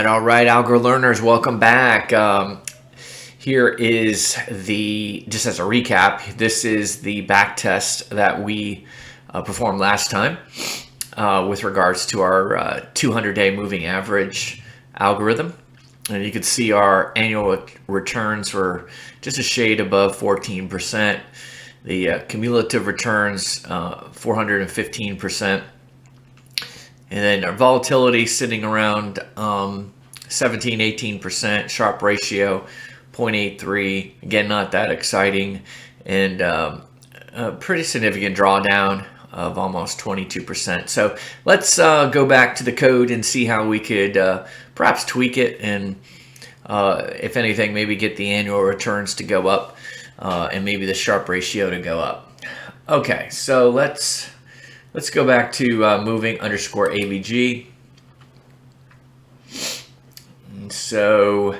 All right, algo learners, welcome back. Here is just as a recap, this is the back test that we performed last time with regards to our 200-day moving average algorithm. And you can see our annual returns were just a shade above 14%. The cumulative returns, 415%. And then our volatility sitting around 17-18%, Sharpe ratio 0.83. Again, not that exciting, and a pretty significant drawdown of almost 22%. So let's go back to the code and see how we could perhaps tweak it, and if anything, maybe get the annual returns to go up, and maybe the Sharpe ratio to go up. Okay, so let's go back to moving underscore AVG. And so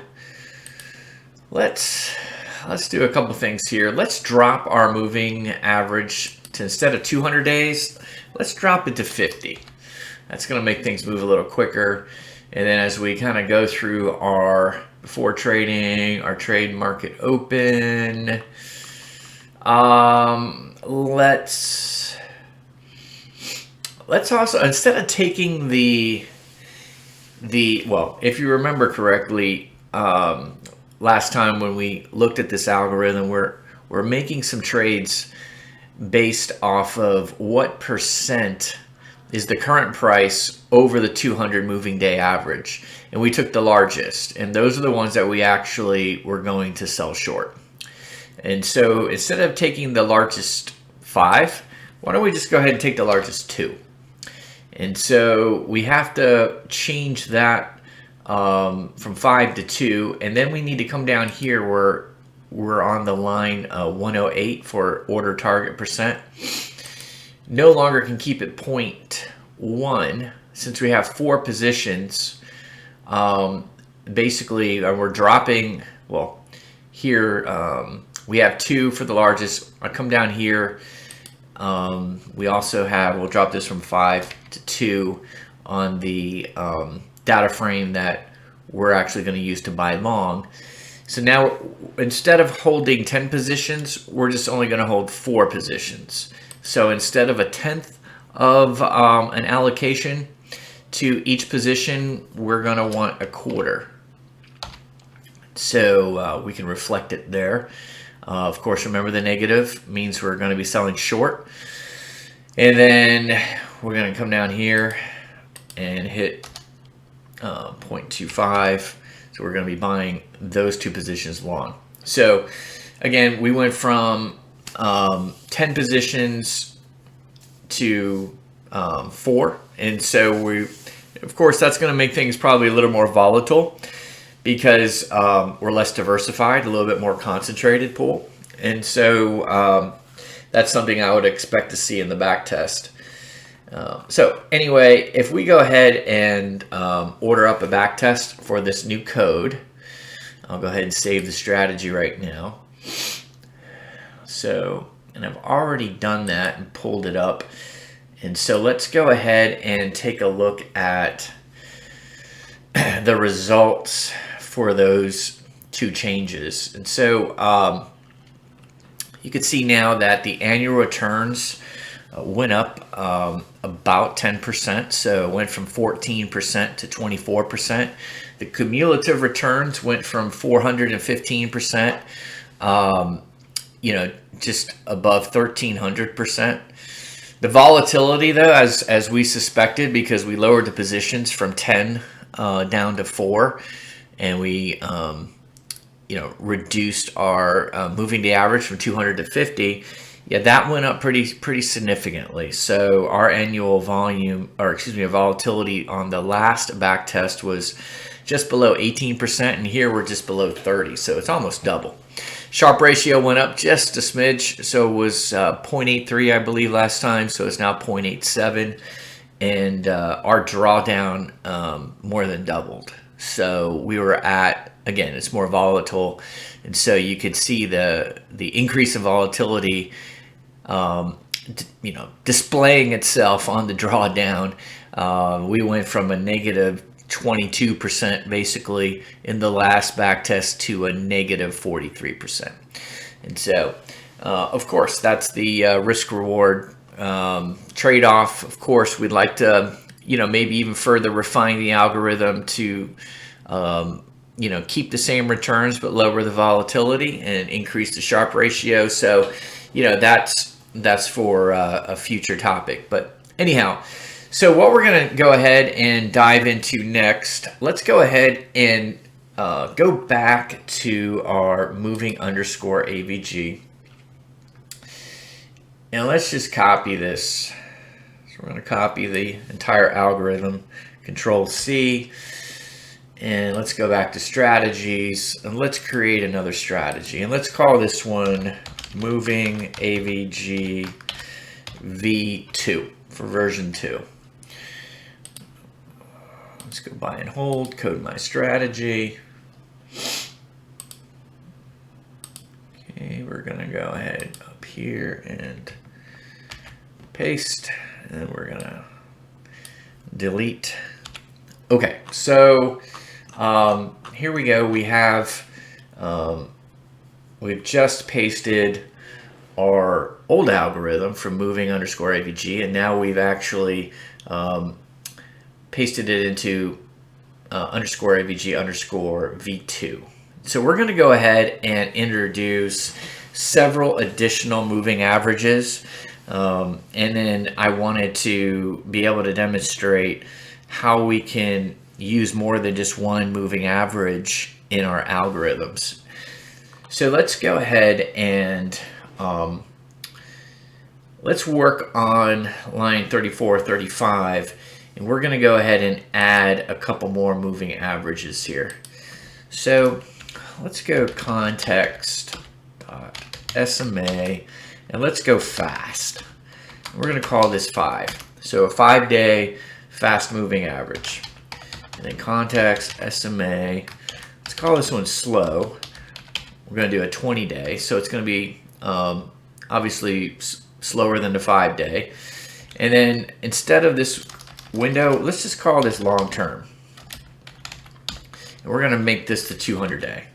let's do a couple things here. Let's drop our moving average to, instead of 200 days, let's drop it to 50. That's going to make things move a little quicker. And then as we kind of go through our before trading, our trade market open, let's also, instead of taking well, if you remember correctly, last time when we looked at this algorithm, we're making some trades based off of what percent is the current price over the 200 moving day average. And we took the largest, and those are the ones that we actually were going to sell short. And so instead of taking the largest 5, why don't we just go ahead and take the largest 2? And so we have to change that from 5 to 2, and then we need to come down here where we're on the line 108 for order target percent. No longer can keep it 0.1 since we have 4 positions. Basically, we're dropping, well, here we have 2 for the largest. I come down here. We also have, we'll drop this from 5 to 2 on the data frame that we're actually going to use to buy long. So now instead of holding 10 positions, we're just only going to hold 4 positions. So instead of a tenth of an allocation to each position, we're going to want a quarter. So we can reflect it there. Of course, remember the negative means we're going to be selling short. And then we're going to come down here and hit 0.25. So we're going to be buying those 2 positions long. So again, we went from 10 positions to 4. And so of course, that's going to make things probably a little more volatile, because we're less diversified, a little bit more concentrated pool. And so that's something I would expect to see in the back test. So anyway, if we go ahead and order up a back test for this new code, I'll go ahead and save the strategy right now. So, and I've already done that and pulled it up. And so let's go ahead and take a look at the results for those 2 changes. And so you can see now that the annual returns went up about 10%. So it went from 14% to 24%. The cumulative returns went from 415%, just above 1,300%. The volatility, though, as we suspected, because we lowered the positions from 10 down to 4, and we reduced our moving day average from 200 to 50. Yeah, that went up pretty significantly. So our annual volatility on the last back test was just below 18%, and here we're just below 30. So it's almost double. Sharpe ratio went up just a smidge, so it was 0.83, I believe, last time. So it's now 0.87, and our drawdown more than doubled. So we were at, again, it's more volatile, and so you could see the increase in volatility, displaying itself on the drawdown. We went from a negative 22% basically in the last backtest to a negative 43%. And so, of course, that's the risk-reward trade-off. Of course, we'd like to, maybe even further refine the algorithm to, keep the same returns but lower the volatility and increase the Sharpe ratio. So, that's for a future topic. But anyhow, so what we're going to go ahead and dive into next, let's go ahead and go back to our moving underscore AVG. And let's just copy this. So we're going to copy the entire algorithm, Control C, and let's go back to strategies, and let's create another strategy. And let's call this one moving AVG V2 for version 2. Let's go buy and hold, code my strategy. Okay, we're going to go ahead up here and paste, and we're going to delete. Okay, so here we go. We have, we've just pasted our old algorithm from moving underscore AVG, and now we've actually pasted it into underscore AVG underscore V2. So we're going to go ahead and introduce several additional moving averages. And then I wanted to be able to demonstrate how we can use more than just one moving average in our algorithms. So let's go ahead and let's work on line 34, 35. And we're going to go ahead and add a couple more moving averages here. So let's go context.SMA, and let's go fast. We're going to call this 5. So a 5-day fast moving average. And then context SMA, let's call this one slow. We're going to do a 20-day. So it's going to be obviously slower than the 5-day. And then instead of this window, let's just call this long term. And we're going to make this the 200-day.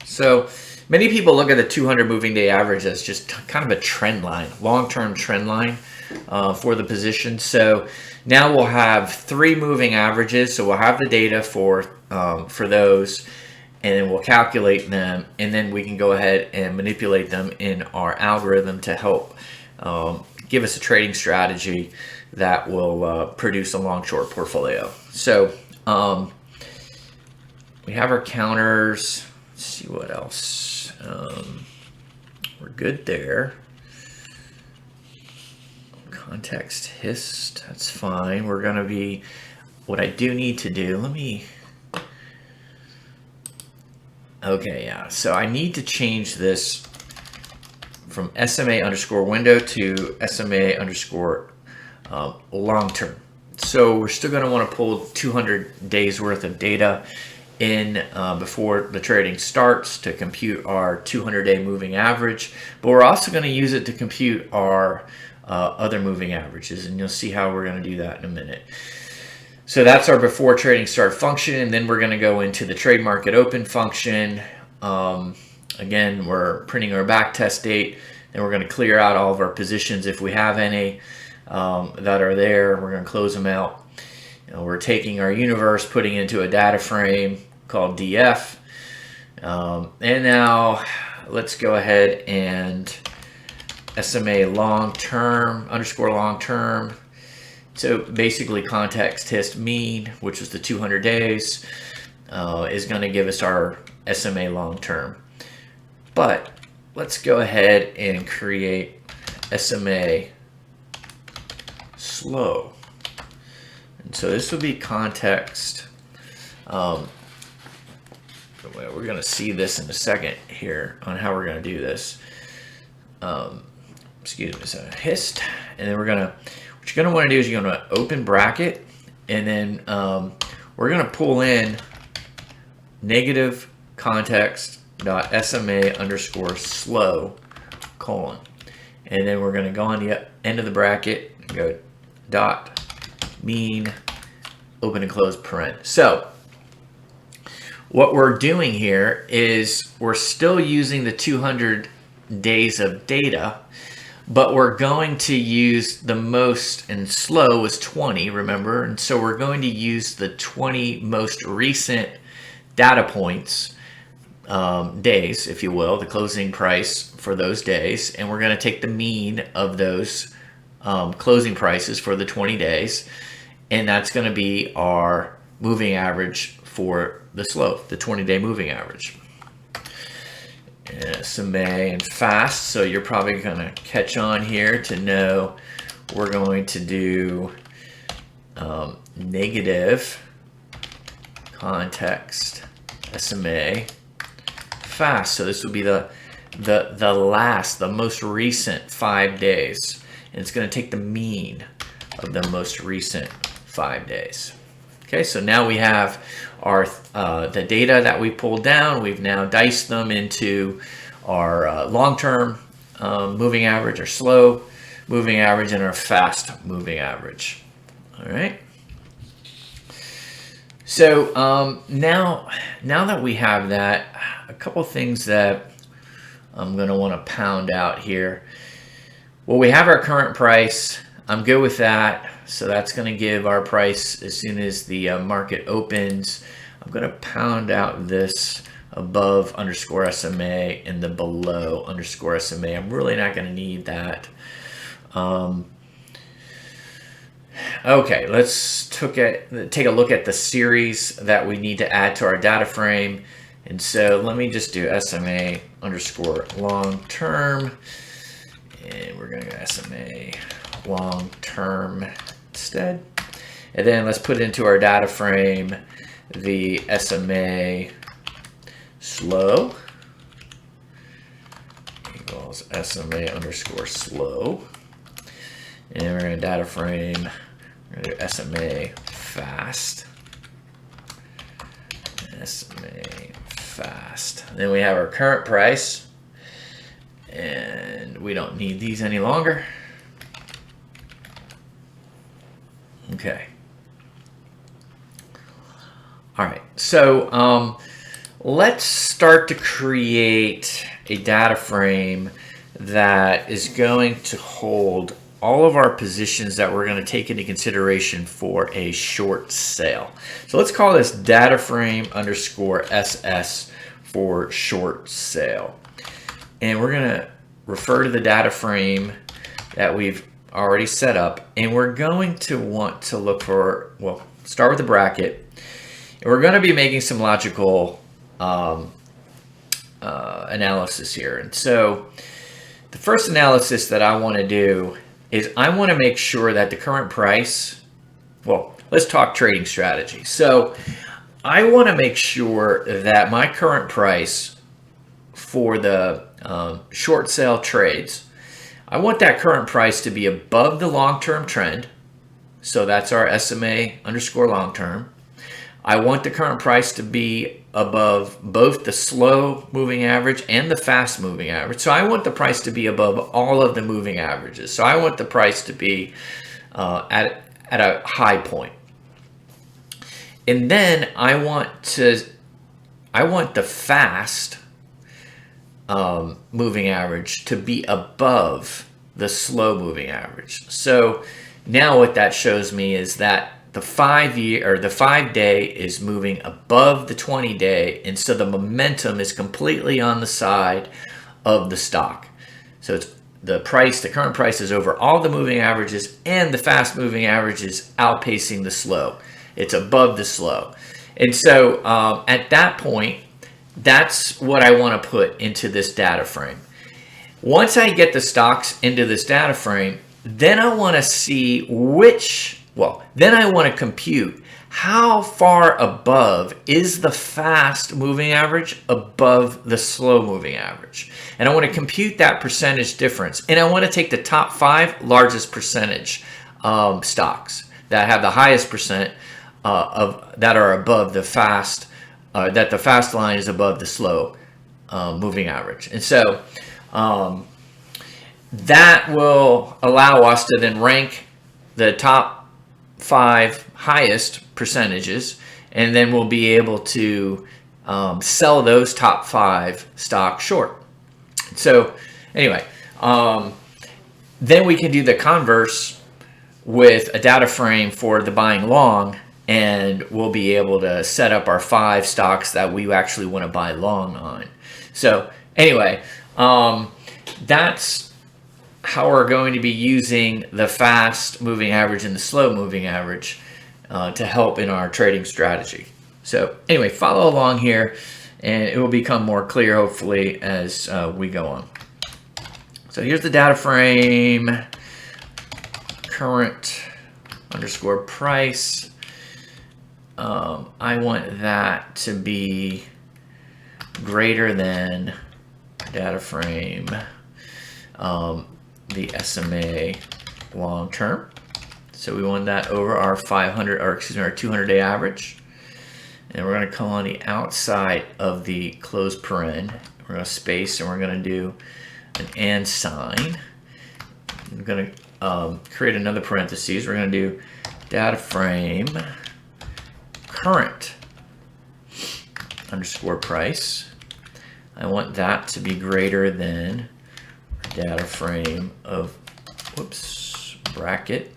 So many people look at the 200 moving day average as just kind of a trend line, long-term trend line for the position. So now we'll have 3 moving averages. So we'll have the data for those, and then we'll calculate them, and then we can go ahead and manipulate them in our algorithm to help give us a trading strategy that will produce a long-short portfolio. So we have our counters. Let's see what else. We're good there. Context hist, that's fine. We're going to be, what I do need to do, okay, yeah. So I need to change this from SMA underscore window to SMA underscore long term. So we're still going to want to pull 200 days worth of data in before the trading starts to compute our 200-day moving average, but we're also going to use it to compute our other moving averages, and you'll see how we're going to do that in a minute. So that's our before trading start function, and then we're going to go into the trade market open function. Again, we're printing our back test date, and we're going to clear out all of our positions if we have any that are there. We're going to close them out. We're taking our universe, putting it into a data frame called DF. And now let's go ahead and SMA long term underscore long term. So basically context hist mean, which is the 200 days, is going to give us our SMA long term. But let's go ahead and create SMA slow. And so this will be context. We're going to see this in a second here on how we're going to do this. Excuse me, so hist, and then we're going to, what you're going to want to do is you're going to open bracket, and then we're going to pull in negative context dot SMA underscore slow colon, and then we're going to go on the end of the bracket and go dot mean open and close paren. So what we're doing here is we're still using the 200 days of data, but we're going to use the most, and slow was 20, remember? And so we're going to use the 20 most recent data points, days, if you will, the closing price for those days, and we're going to take the mean of those closing prices for the 20 days, and that's going to be our moving average for the slope, the 20-day moving average. SMA and fast, so you're probably going to catch on here to know we're going to do negative context SMA fast. So this will be the most recent 5 days, and it's going to take the mean of the most recent 5 days. Okay, so now we have our the data that we pulled down. We've now diced them into our long-term moving average, our slow moving average, and our fast moving average. All right. So now that we have that, a couple things that I'm going to want to pound out here. Well, we have our current price. I'm good with that. So that's going to give our price as soon as the market opens. I'm going to pound out this above underscore SMA and the below underscore SMA. I'm really not going to need that. Okay, let's take a look at the series that we need to add to our data frame. And so let me just do SMA underscore long term. And we're going to go SMA long term instead. And then let's put into our data frame the SMA slow equals SMA underscore slow. And we're going to data frame, we're going to do SMA fast. SMA fast. Then we have our current price, and we don't need these any longer. Okay. All right, so let's start to create a data frame that is going to hold all of our positions that we're going to take into consideration for a short sale. So let's call this data frame underscore SS for short sale. And we're going to refer to the data frame that we've already set up, and we're going to want to look for, well, start with the bracket, and we're going to be making some logical analysis here. And so the first analysis that I want to do is I want to make sure that the current price, well, let's talk trading strategy. So I want to make sure that my current price for the short sale trades, I want that current price to be above the long-term trend. So that's our SMA underscore long-term. I want the current price to be above both the slow moving average and the fast moving average. So I want the price to be above all of the moving averages. So I want the price to be at a high point. And then I want the fast moving average to be above the slow moving average. So now what that shows me is that the 5 day is moving above the 20 day, and so the momentum is completely on the side of the stock. So it's the current price is over all the moving averages, and the fast moving average is outpacing the slow. It's above the slow. And so at that point, that's what I want to put into this data frame. Once I get the stocks into this data frame, then I want to see then I want to compute how far above is the fast moving average above the slow moving average. And I want to compute that percentage difference. And I want to take the top 5 largest percentage stocks that have the highest percent that are above the fast, that the fast line is above the slow moving average. And so that will allow us to then rank the top 5 highest percentages, and then we'll be able to sell those top 5 stocks short. So anyway, then we can do the converse with a data frame for the buying long, and we'll be able to set up our 5 stocks that we actually want to buy long on. So anyway, that's how we're going to be using the fast moving average and the slow moving average to help in our trading strategy. So anyway, follow along here, and it will become more clear hopefully as we go on. So here's the data frame, current underscore price. I want that to be greater than data frame, the SMA long term. So we want that over our 500, or excuse me, our 200-day average. And we're going to come on the outside of the closed paren. We're going to space, and we're going to do an and sign. I'm going to create another parentheses. We're going to do data frame current underscore price. I want that to be greater than data frame of, whoops, bracket,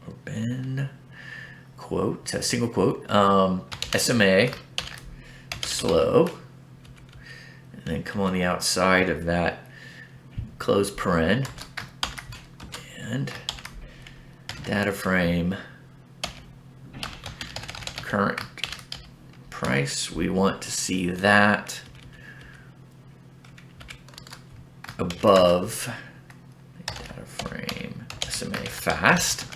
open, quote, a single quote, SMA, slow, and then come on the outside of that closed paren, and data frame current price. We want to see that above data frame SMA fast.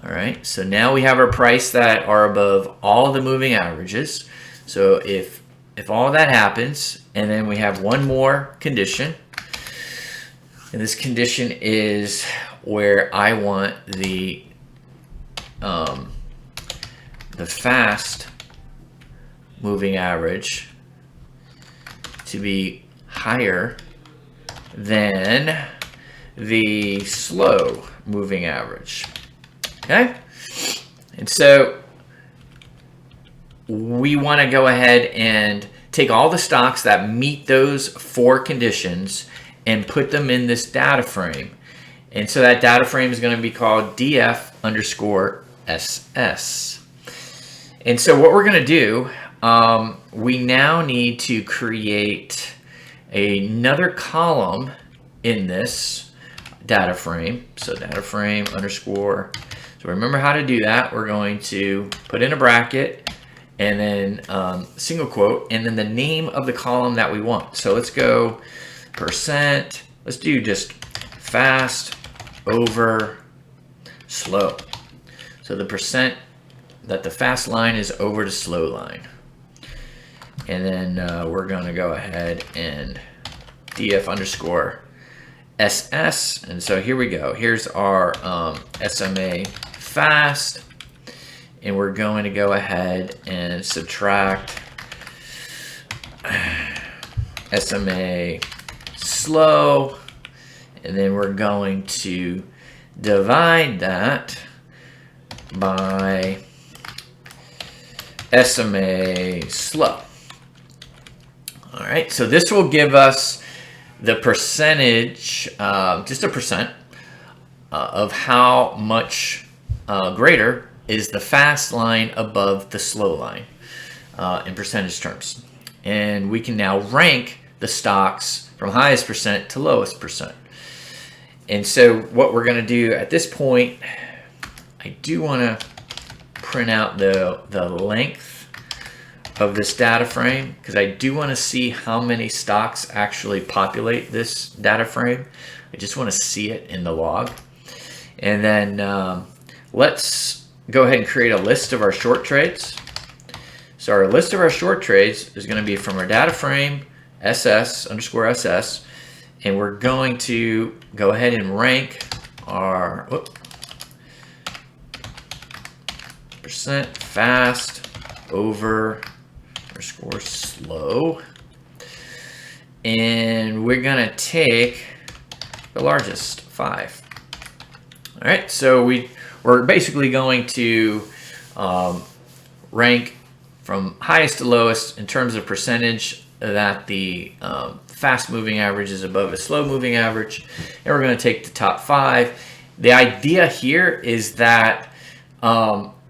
All right, so now we have our price that are above all of the moving averages. So if all of that happens, and then we have one more condition, and this condition is where I want the fast moving average to be higher than the slow moving average. Okay? And so we want to go ahead and take all the stocks that meet those 4 conditions and put them in this data frame. And so that data frame is going to be called DF underscore SS. And so what we're going to do, we now need to create another column in this data frame. So data frame underscore. So remember how to do that. We're going to put in a bracket and then single quote, and then the name of the column that we want. So let's go percent. Let's do just fast over slow. So the percent that the fast line is over the slow line. And then we're going to go ahead and DF underscore SS. And so here we go. Here's our SMA fast. And we're going to go ahead and subtract SMA slow. And then we're going to divide that by SMA slow. All right, so this will give us the percentage, just a percent of how much greater is the fast line above the slow line in percentage terms. And we can now rank the stocks from highest percent to lowest percent. And so what we're going to do at this point, I do want to print out the length of this data frame, because I do want to see how many stocks actually populate this data frame. I just want to see it in the log. And then let's go ahead and create a list of our short trades. So our list of our short trades is going to be from our data frame SS underscore SS, and we're going to go ahead and rank our percent fast over underscore slow, and we're gonna take the largest 5. All right, so we're we're basically going to rank from highest to lowest in terms of percentage that the fast moving average is above a slow moving average, and we're going to take the top 5. The idea here is that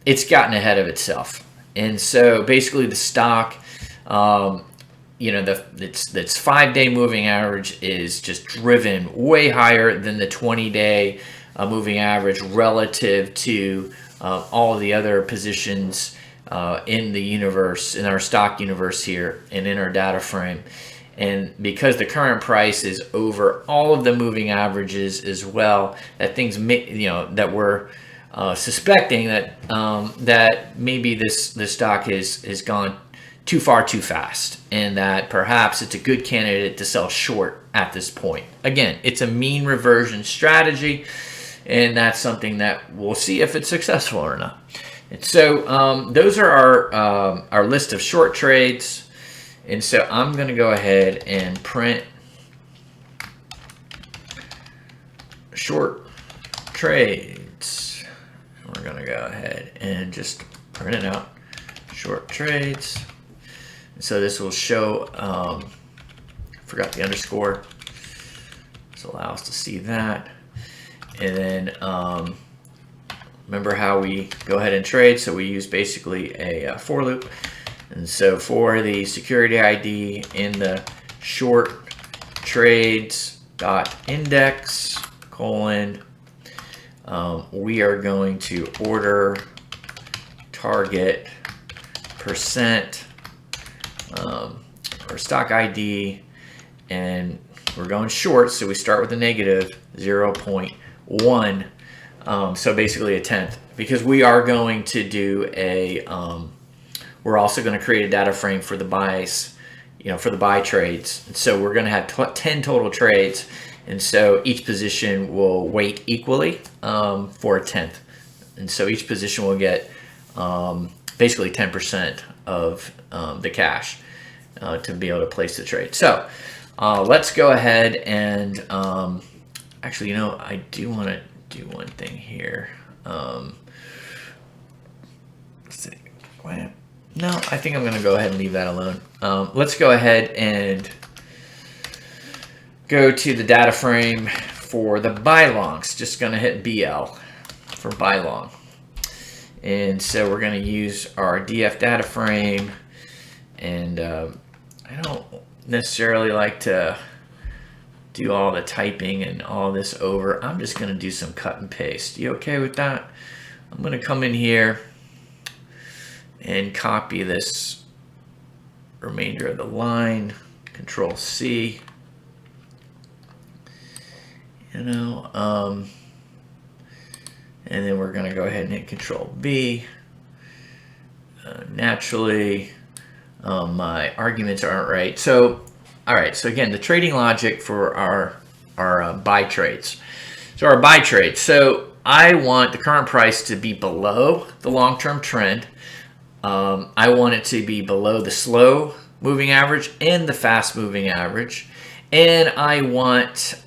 it's gotten ahead of itself, and so basically the stock, its 5-day moving average is just driven way higher than the 20-day moving average relative to all of the other positions in the universe, in our stock universe here, and in our data frame. And because the current price is over all of the moving averages as well, that things that we're suspecting that that maybe this stock has gone too far too fast, and that perhaps it's a good candidate to sell short at this point. Again, it's a mean reversion strategy, and that's something that we'll see if it's successful or not. And so those are our list of short trades. And so I'm going to go ahead and print short trades. We're going to go ahead and just print it out, short trades. So this will show, forgot the underscore. This will allow us to see that. And then remember how we go ahead and trade. So we use basically a for loop. And so for the security ID in the short trades dot index colon, we are going to order target percent or stock ID, and we're going short, so we start with a negative 0.1, so basically a tenth, because we are going to do a we're also going to create a data frame for the buys, for the buy trades. And so we're going to have 10 total trades. And so each position will weight equally for a tenth. And so each position will get basically 10% of the cash to be able to place the trade. So let's go ahead and actually, I do want to do one thing here. Let's see. No, I think I'm going to go ahead and leave that alone. Let's go ahead and go to the data frame for the buy longs. Just going to hit BL for buy long. And so we're going to use our DF data frame. And I don't necessarily like to do all the typing and all this over. I'm just going to do some cut and paste. You okay with that? I'm going to come in here and copy this remainder of the line, Control C, and then we're going to go ahead and hit Control B. Naturally, my arguments aren't right. So, all right. So again, the trading logic for our buy trades. So our buy trades. So I want the current price to be below the long-term trend. I want it to be below the slow moving average and the fast moving average. And I want,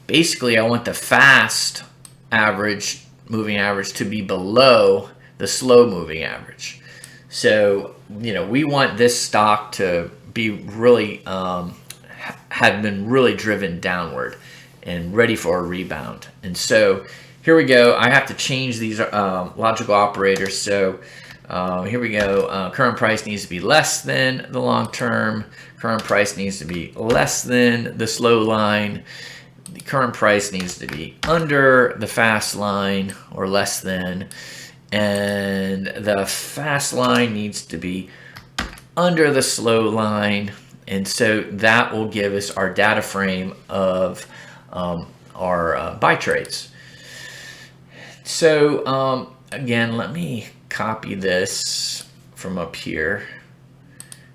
basically I want the fast moving average to be below the slow moving average. So, we want this stock to be really, have been really driven downward and ready for a rebound. And so here we go. I have to change these logical operators. So here we go. Current price needs to be less than the long term. Current price needs to be less than the slow line. The current price needs to be under the fast line or less than. And the fast line needs to be under the slow line. And so that will give us our data frame of our buy trades. So again, let me copy this from up here.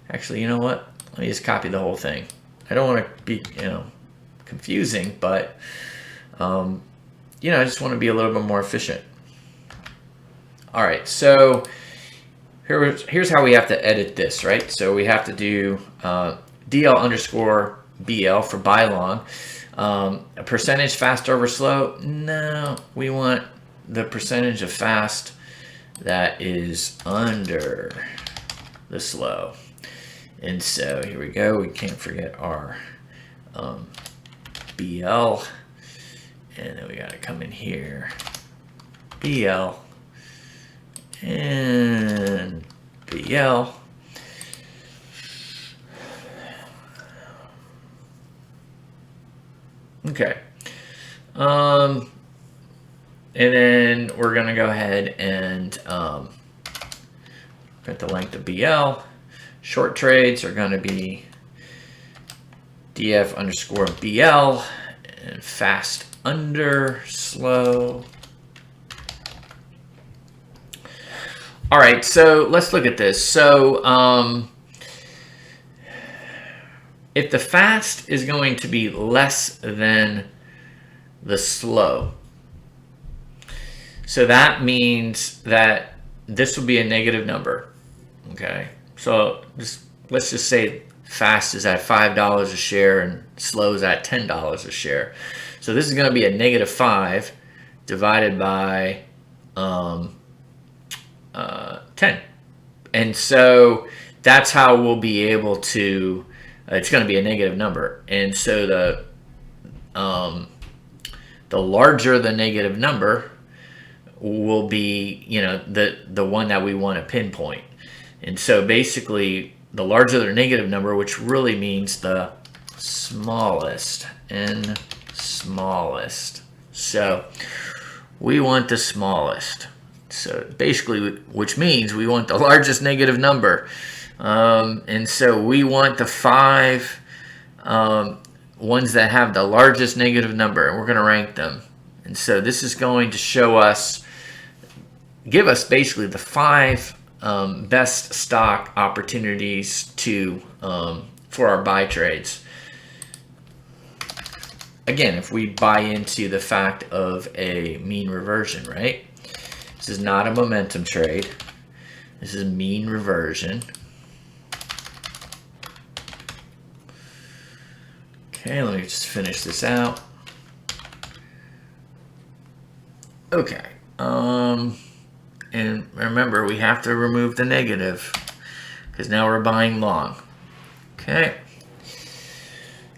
Actually, you know what? Let me just copy the whole thing. I don't want to be, confusing, but I just want to be a little bit more efficient. All right, so here's how we have to edit this, right? So we have to do DL underscore BL for buy long. A percentage fast over slow? No, we want the percentage of fast that is under the slow. And so here we go. We can't forget our BL. And then we got to come in here. BL. And BL. Okay. And then we're going to go ahead and put the length of BL. Short trades are going to be DF underscore BL and fast under slow. All right, so let's look at this. So if the fast is going to be less than the slow, so that means that this will be a negative number, okay? So let's just say fast is at $5 a share and slow is at $10 a share. So this is going to be a negative 5 divided by 10. And so that's how we'll be able to, it's going to be a negative number. And so the larger the negative number will be, you know, the one that we want to pinpoint. And so basically the larger the negative number, which really means the smallest and smallest. So we want the smallest. So basically, which means we want the largest negative number. And so we want the 5 ones that have the largest negative number, and we're going to rank them. And so this is going to show us, give us basically the 5 best stock opportunities to for our buy trades. Again, if we buy into the fact of a mean reversion, right? This is not a momentum trade. This is mean reversion. Okay, let me just finish this out. Okay. And remember, we have to remove the negative because now we're buying long. Okay.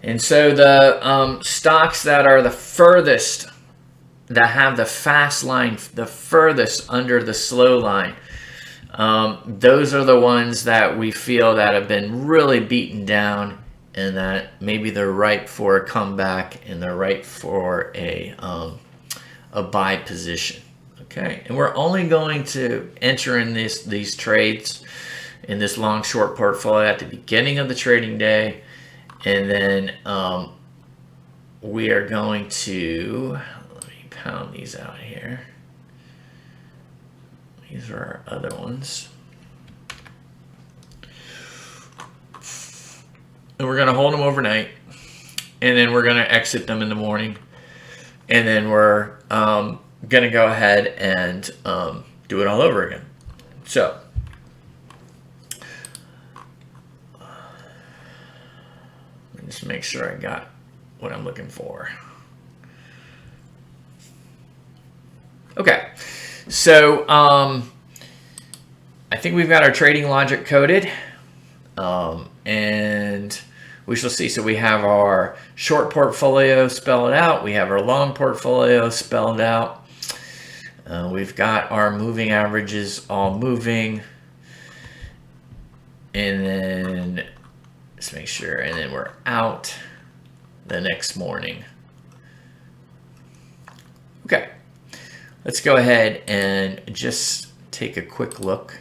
And so the stocks that are the furthest, that have the fast line, the furthest under the slow line, those are the ones that we feel that have been really beaten down and that maybe they're ripe for a comeback and they're ripe for a buy position. Okay, and we're only going to enter in these trades in this long short portfolio at the beginning of the trading day, and then we are going to, let me pound these out here. These are our other ones. And we're going to hold them overnight, and then we're going to exit them in the morning, and then we're going to go ahead and do it all over again. So let me just make sure I got what I'm looking for. Okay, so I think we've got our trading logic coded, and we shall see. So we have our short portfolio spelled out. We have our long portfolio spelled out. We've got our moving averages all moving. And then let's make sure. And then we're out the next morning. Okay. Let's go ahead and just take a quick look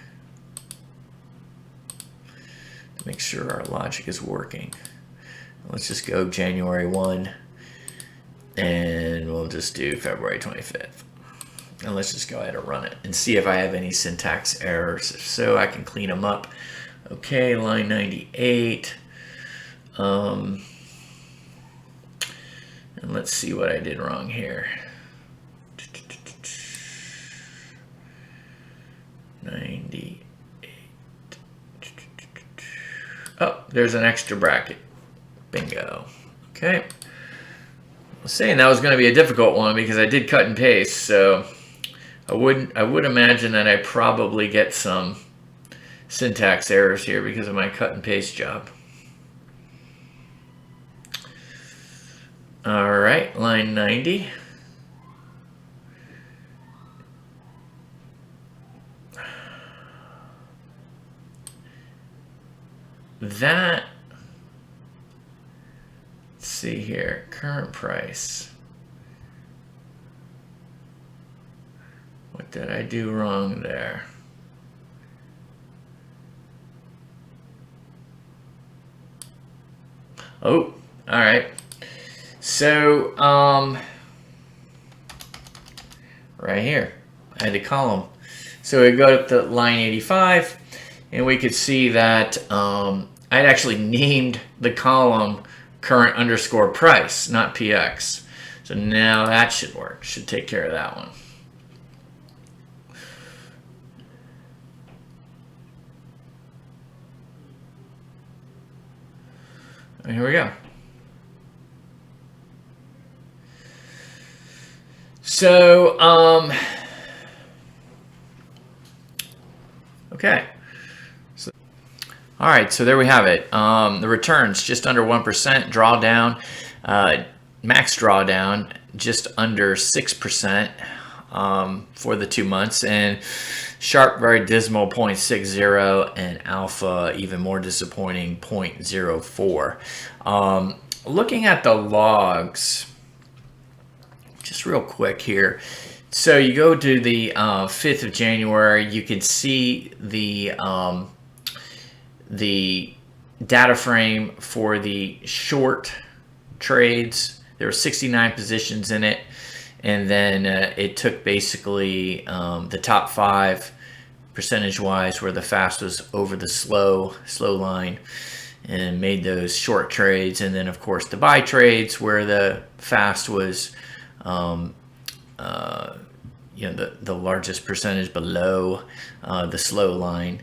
to make sure our logic is working. Let's just go January 1, and we'll just do February 25th. And let's just go ahead and run it and see if I have any syntax errors. If so, I can clean them up. Okay, line 98. And let's see what I did wrong here. 98. Oh, there's an extra bracket. Bingo. Okay. was saying that was going to be a difficult one because I did cut and paste, so I would imagine that I probably get some syntax errors here because of my cut and paste job. All right, line 90. That, let's see here, current price. What did I do wrong there? Oh, all right. So, right here, I had a column. So we go to line 85, and we could see that I'd actually named the column current underscore price, not PX. So now that should work, should take care of that one. And here we go. So, okay. So, all right, so there we have it. The returns just under 1%, drawdown, max drawdown just under 6% for the 2 months, and sharp, very dismal 0.60, and alpha, even more disappointing, 0.04. Looking at the logs, just real quick here. So you go to the 5th of January, you can see the data frame for the short trades. There were 69 positions in it, and then it took basically the top 5 percentage-wise where the fast was over the slow line, and made those short trades, and then of course the buy trades where the fast was the largest percentage below the slow line.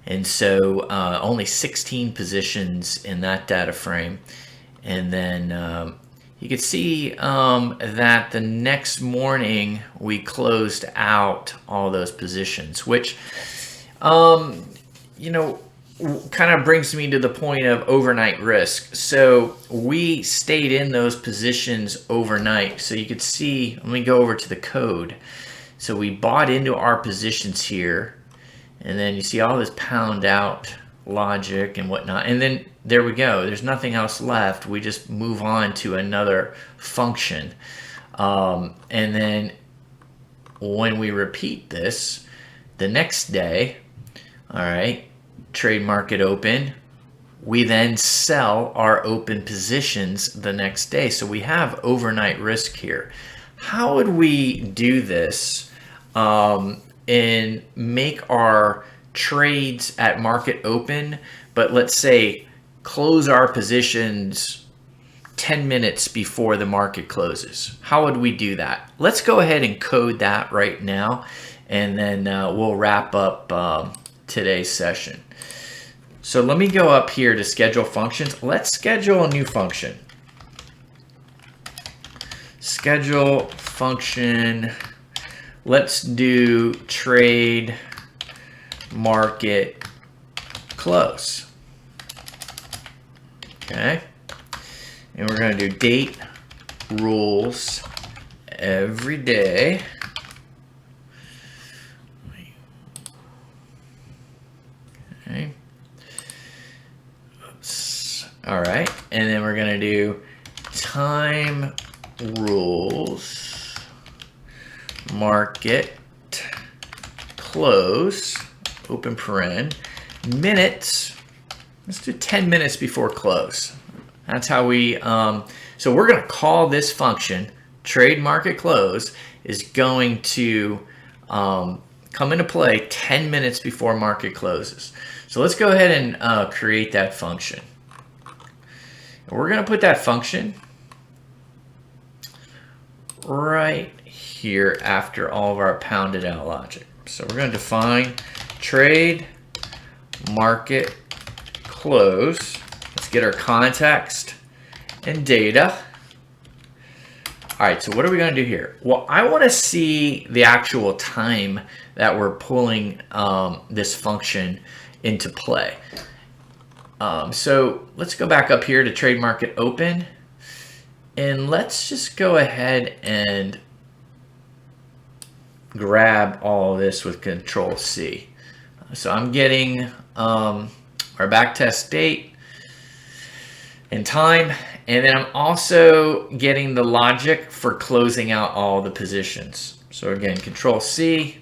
And so only 16 positions in that data frame. And then you could see that the next morning we closed out all those positions, which kind of brings me to the point of overnight risk. So we stayed in those positions overnight. So you could see, let me go over to the code. So we bought into our positions here, and then you see all this pound out logic and whatnot. And then there we go. There's nothing else left. We just move on to another function. And then when we repeat this the next day, all right, trade market open, we then sell our open positions the next day. So we have overnight risk here. How would we do this and make our trades at market open, but let's say close our positions 10 minutes before the market closes? How would we do that? Let's go ahead and code that right now, and then we'll wrap up today's session. So let me go up here to schedule functions. Let's schedule a new function. Schedule function. Let's do trade market close. Okay. And we're going to do date rules every day. Okay. Oops. All right. And then we're going to do time rules market close open paren minutes. Let's do 10 minutes before close. That's how we so we're going to call this function trade market close is going to come into play 10 minutes before market closes. So let's go ahead and create that function. And we're going to put that function right here after all of our pounded out logic. So we're going to define trade market close. Let's get our context and data. All right, so what are we going to do here? Well, I want to see the actual time that we're pulling this function into play. So let's go back up here to trade market open, and let's just go ahead and grab all this with Control C. So I'm getting our backtest date and time, and then I'm also getting the logic for closing out all the positions. So again, Control C,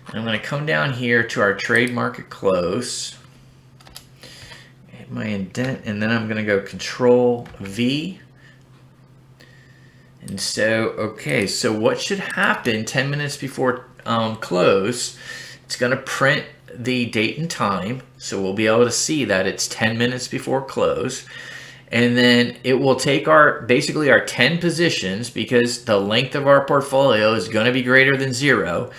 and I'm going to come down here to our trade market close, hit my indent, and then I'm going to go Control V. And so, okay, so what should happen 10 minutes before close, it's going to print the date and time. So we'll be able to see that it's 10 minutes before close. And then it will take basically our 10 positions, because the length of our portfolio is going to be greater than 0.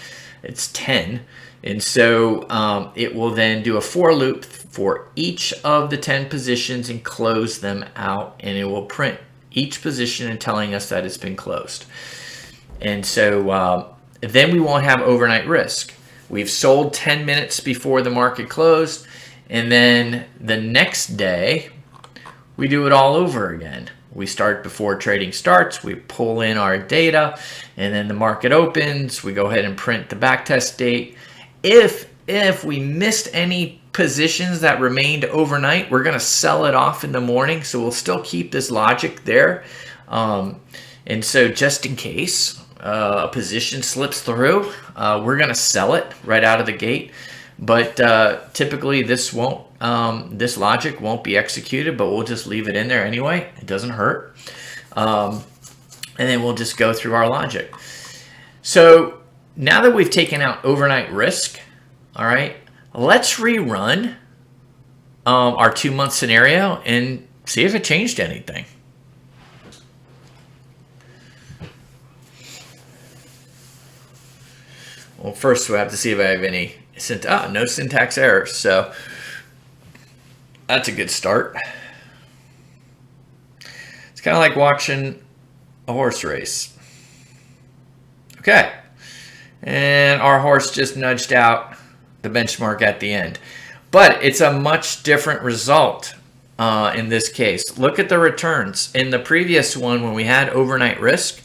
It's 10. And so it will then do a for loop for each of the 10 positions and close them out. And it will print each position and telling us that it's been closed. And so then we won't have overnight risk. We've sold 10 minutes before the market closed, and then the next day we do it all over again. We start before trading starts, we pull in our data, and then the market opens, we go ahead and print the backtest date. If we missed any positions that remained overnight, we're going to sell it off in the morning, so we'll still keep this logic there. And so just in case a position slips through, we're going to sell it right out of the gate. But typically this logic won't be executed, but we'll just leave it in there anyway. It doesn't hurt. And then we'll just go through our logic. So now that we've taken out overnight risk, all right, let's rerun our 2-month scenario and see if it changed anything. Well, first we have to see if I have any no syntax errors, so that's a good start. It's kind of like watching a horse race. Okay, and our horse just nudged out the benchmark at the end, but it's a much different result in this case. Look at the returns. In the previous one, when we had overnight risk,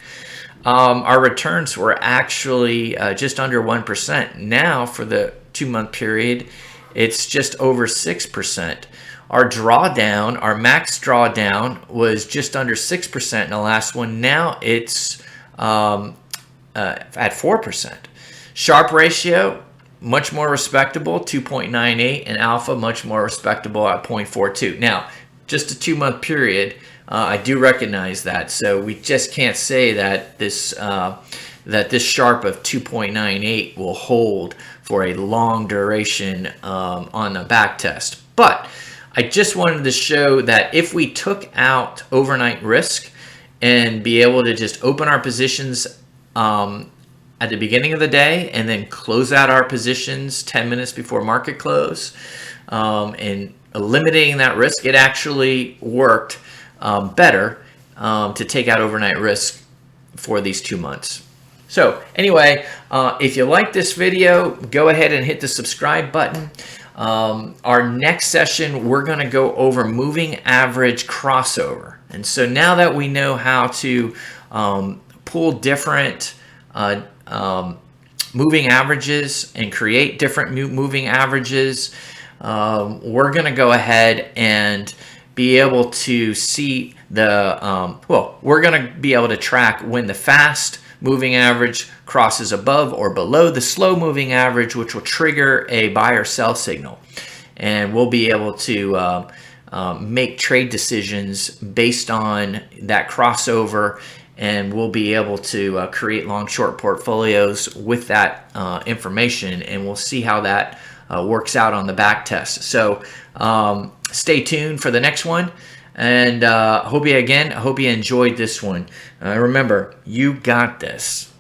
our returns were actually just under 1%. Now for the 2-month period, it's just over 6%. Our drawdown, our max drawdown, was just under 6% in the last one. Now it's at 4%. Sharp ratio, much more respectable, 2.98, and alpha, much more respectable at 0.42. Now, just a 2-month period, I do recognize that, so we just can't say that this sharp of 2.98 will hold for a long duration on a back test. But I just wanted to show that if we took out overnight risk and be able to just open our positions at the beginning of the day and then close out our positions 10 minutes before market close, and eliminating that risk, it actually worked better to take out overnight risk for these 2 months. So anyway, if you like this video, go ahead and hit the subscribe button. Our next session, we're going to go over moving average crossover. And so now that we know how to pull different moving averages and create different moving averages, we're going to go ahead and be able to see the, we're going to be able to track when the fast moving average crosses above or below the slow moving average, which will trigger a buy or sell signal. And we'll be able to make trade decisions based on that crossover, and we'll be able to create long short portfolios with that information, and we'll see how that works out on the back test. So stay tuned for the next one, and I hope you enjoyed this one. Remember, you got this.